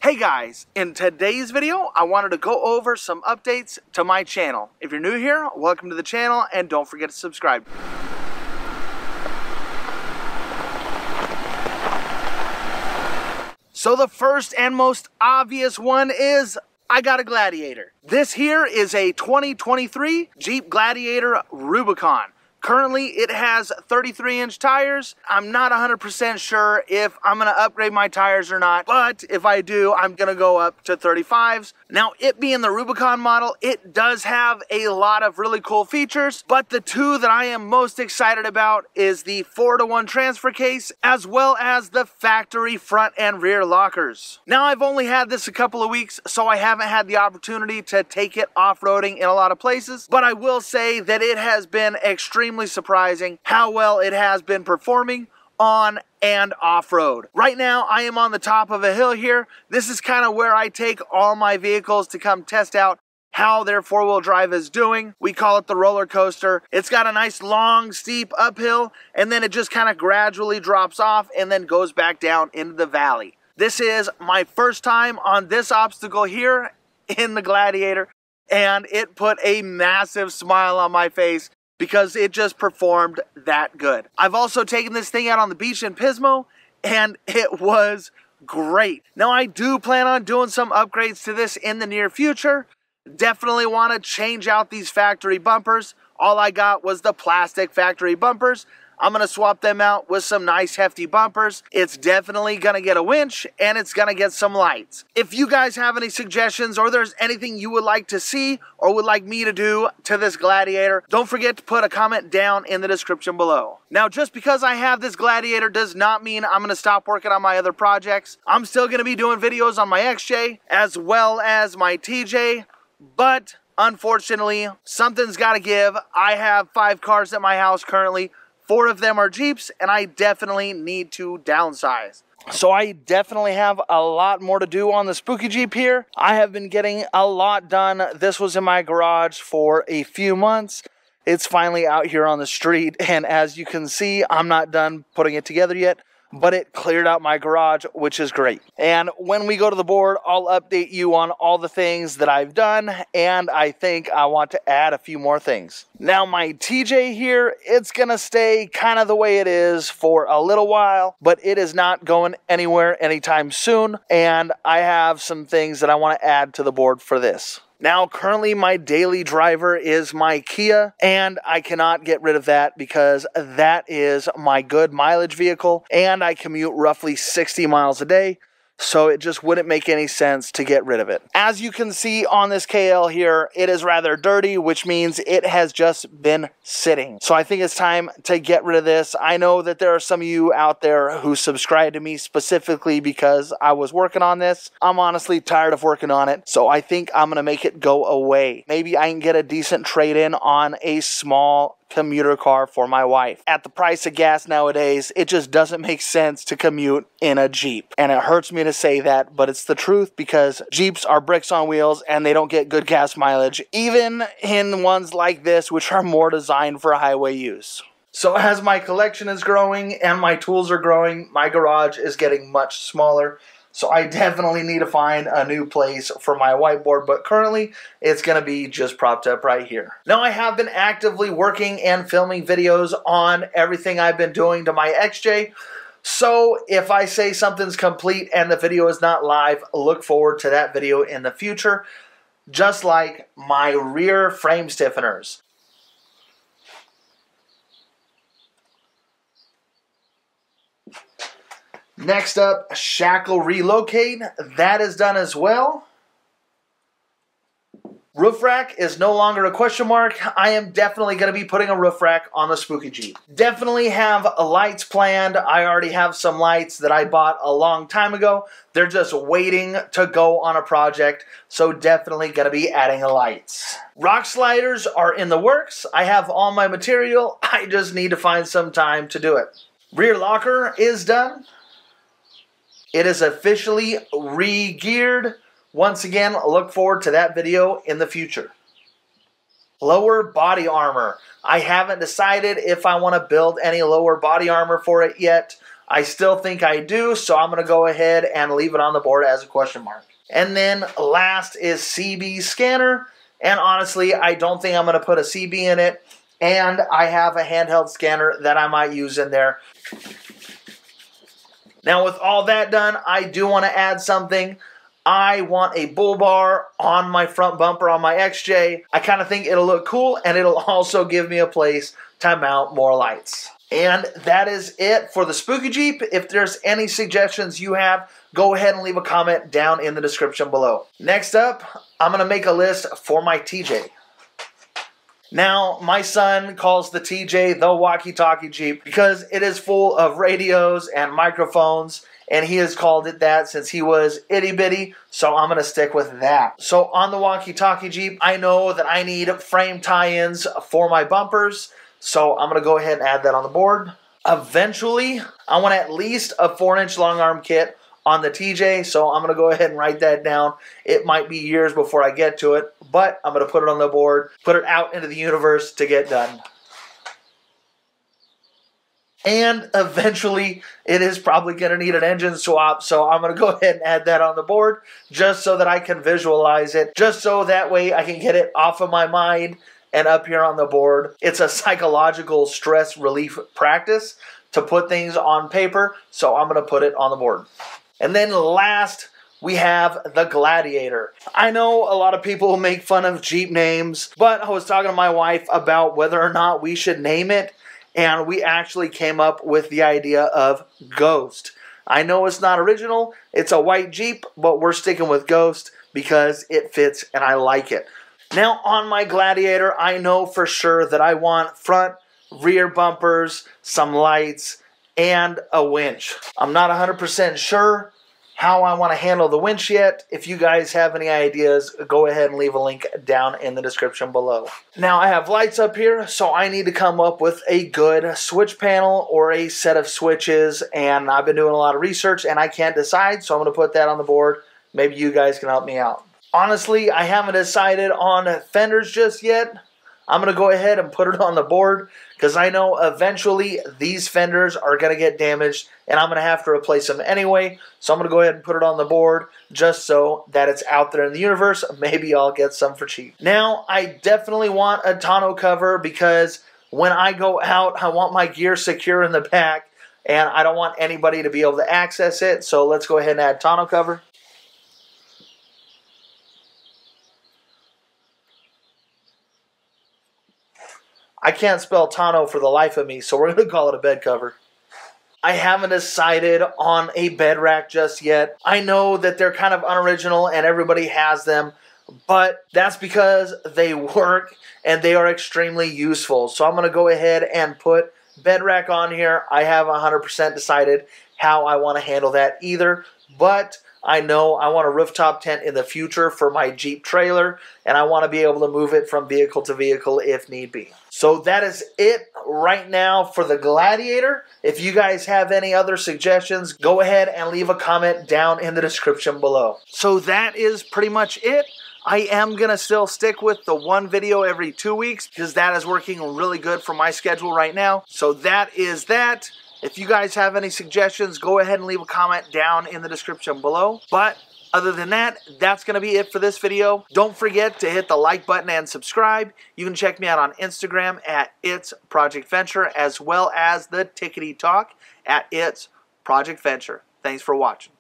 Hey guys, in today's video, I wanted to go over some updates to my channel. If you're new here, welcome to the channel and don't forget to subscribe. So the first and most obvious one is I got a Gladiator. This here is a 2023 Jeep Gladiator Rubicon. Currently, it has 33-inch tires. I'm not 100% sure if I'm gonna upgrade my tires or not, but if I do, I'm gonna go up to 35s. Now, it being the Rubicon model, it does have a lot of really cool features, but the two that I am most excited about is the 4-to-1 transfer case, as well as the factory front and rear lockers. Now, I've only had this a couple of weeks, so I haven't had the opportunity to take it off-roading in a lot of places, but I will say that it has been extremely surprising how well it has been performing on and off-road. Right now, I am on the top of a hill here. This is kind of where I take all my vehicles to come test out how their four-wheel drive is doing. We call it the roller coaster. It's got a nice long, steep uphill, and then it just kind of gradually drops off and then goes back down into the valley. This is my first time on this obstacle here in the Gladiator, and it put a massive smile on my face because it just performed that good. I've also taken this thing out on the beach in Pismo, and it was great. Now, I do plan on doing some upgrades to this in the near future. Definitely want to change out these factory bumpers. All I got was the plastic factory bumpers. I'm going to swap them out with some nice hefty bumpers. It's definitely going to get a winch and it's going to get some lights. If you guys have any suggestions or there's anything you would like to see or would like me to do to this Gladiator, don't forget to put a comment down in the description below. Now, just because I have this Gladiator does not mean I'm going to stop working on my other projects. I'm still going to be doing videos on my XJ as well as my TJ, but unfortunately, something's got to give. I have 5 cars at my house currently. 4 of them are Jeeps, and I definitely need to downsize. So I definitely have a lot more to do on the Spooky Jeep here. I have been getting a lot done. This was in my garage for a few months. It's finally out here on the street, and as you can see, I'm not done putting it together yet, but it cleared out my garage, which is great. And when we go to the board, I'll update you on all the things that I've done, and I think I want to add a few more things. Now, my TJ here, it's gonna stay kind of the way it is for a little while, but it is not going anywhere anytime soon, and I have some things that I want to add to the board for this. Now, currently my daily driver is my Kia, and I cannot get rid of that because that is my good mileage vehicle, and I commute roughly 60 miles a day, so it just wouldn't make any sense to get rid of it. As you can see on this KL here, it is rather dirty, which means it has just been sitting. So I think it's time to get rid of this. I know that there are some of you out there who subscribe to me specifically because I was working on this. I'm honestly tired of working on it, so I think I'm gonna make it go away. Maybe I can get a decent trade-in on a small commuter car for my wife. At the price of gas nowadays, it just doesn't make sense to commute in a Jeep. And it hurts me to say that, but it's the truth because Jeeps are bricks on wheels and they don't get good gas mileage, even in ones like this, which are more designed for highway use. So as my collection is growing and my tools are growing, my garage is getting much smaller. So I definitely need to find a new place for my whiteboard, but currently it's going to be just propped up right here. Now, I have been actively working and filming videos on everything I've been doing to my XJ. So if I say something's complete and the video is not live, look forward to that video in the future, just like my rear frame stiffeners. Next up, shackle relocate. That is done as well. Roof rack is no longer a question mark. I am definitely going to be putting a roof rack on the Spooky Jeep. Definitely have lights planned. I already have some lights that I bought a long time ago. They're just waiting to go on a project, so definitely going to be adding lights. Rock sliders are in the works. I have all my material. I just need to find some time to do it. Rear locker is done. It is officially re-geared. Once again, look forward to that video in the future. Lower body armor. I haven't decided if I want to build any lower body armor for it yet. I still think I do, so I'm going to go ahead and leave it on the board as a question mark. And then last is CB scanner. And honestly, I don't think I'm going to put a CB in it. And I have a handheld scanner that I might use in there. Now with all that done, I do want to add something. I want a bull bar on my front bumper on my XJ. I kind of think it'll look cool, and it'll also give me a place to mount more lights. And that is it for the Spooky Jeep. If there's any suggestions you have, go ahead and leave a comment down in the description below. Next up, I'm going to make a list for my TJ. Now, my son calls the TJ the walkie-talkie Jeep because it is full of radios and microphones, and he has called it that since he was itty-bitty, so I'm going to stick with that. So on the walkie-talkie Jeep, I know that I need frame tie-ins for my bumpers, so I'm going to go ahead and add that on the board. Eventually, I want at least a 4-inch long arm kit on the TJ, so I'm going to go ahead and write that down. It might be years before I get to it, but I'm going to put it on the board, put it out into the universe to get done. And eventually, it is probably going to need an engine swap, so I'm going to go ahead and add that on the board just so that I can visualize it, just so that way I can get it off of my mind and up here on the board. It's a psychological stress relief practice to put things on paper, so I'm going to put it on the board. And then last, we have the Gladiator. I know a lot of people make fun of Jeep names, but I was talking to my wife about whether or not we should name it, and we actually came up with the idea of Ghost. I know it's not original, it's a white Jeep, but we're sticking with Ghost because it fits and I like it. Now on my Gladiator, I know for sure that I want front, rear bumpers, some lights, and a winch. I'm not 100% sure how I want to handle the winch yet. If you guys have any ideas, go ahead and leave a link down in the description below. Now I have lights up here, so I need to come up with a good switch panel or a set of switches, and I've been doing a lot of research and I can't decide, so I'm going to put that on the board. Maybe you guys can help me out. Honestly, I haven't decided on fenders just yet. I'm going to go ahead and put it on the board because I know eventually these fenders are going to get damaged and I'm going to have to replace them anyway. So I'm going to go ahead and put it on the board just so that it's out there in the universe. Maybe I'll get some for cheap. Now, I definitely want a tonneau cover because when I go out, I want my gear secure in the back and I don't want anybody to be able to access it. So let's go ahead and add tonneau cover. I can't spell tonneau for the life of me, so we're going to call it a bed cover. I haven't decided on a bed rack just yet. I know that they're kind of unoriginal and everybody has them, but that's because they work and they are extremely useful. So I'm going to go ahead and put bed rack on here. I have 100% decided how I want to handle that either, but I know I want a rooftop tent in the future for my Jeep trailer, and I want to be able to move it from vehicle to vehicle if need be. So that is it right now for the Gladiator. If you guys have any other suggestions, go ahead and leave a comment down in the description below. So that is pretty much it. I am going to still stick with the one video every 2 weeks because that is working really good for my schedule right now. So that is that. If you guys have any suggestions, go ahead and leave a comment down in the description below. But other than that, that's going to be it for this video. Don't forget to hit the like button and subscribe. You can check me out on Instagram at It's Project Venture, as well as the Tickety Talk at It's Project Venture. Thanks for watching.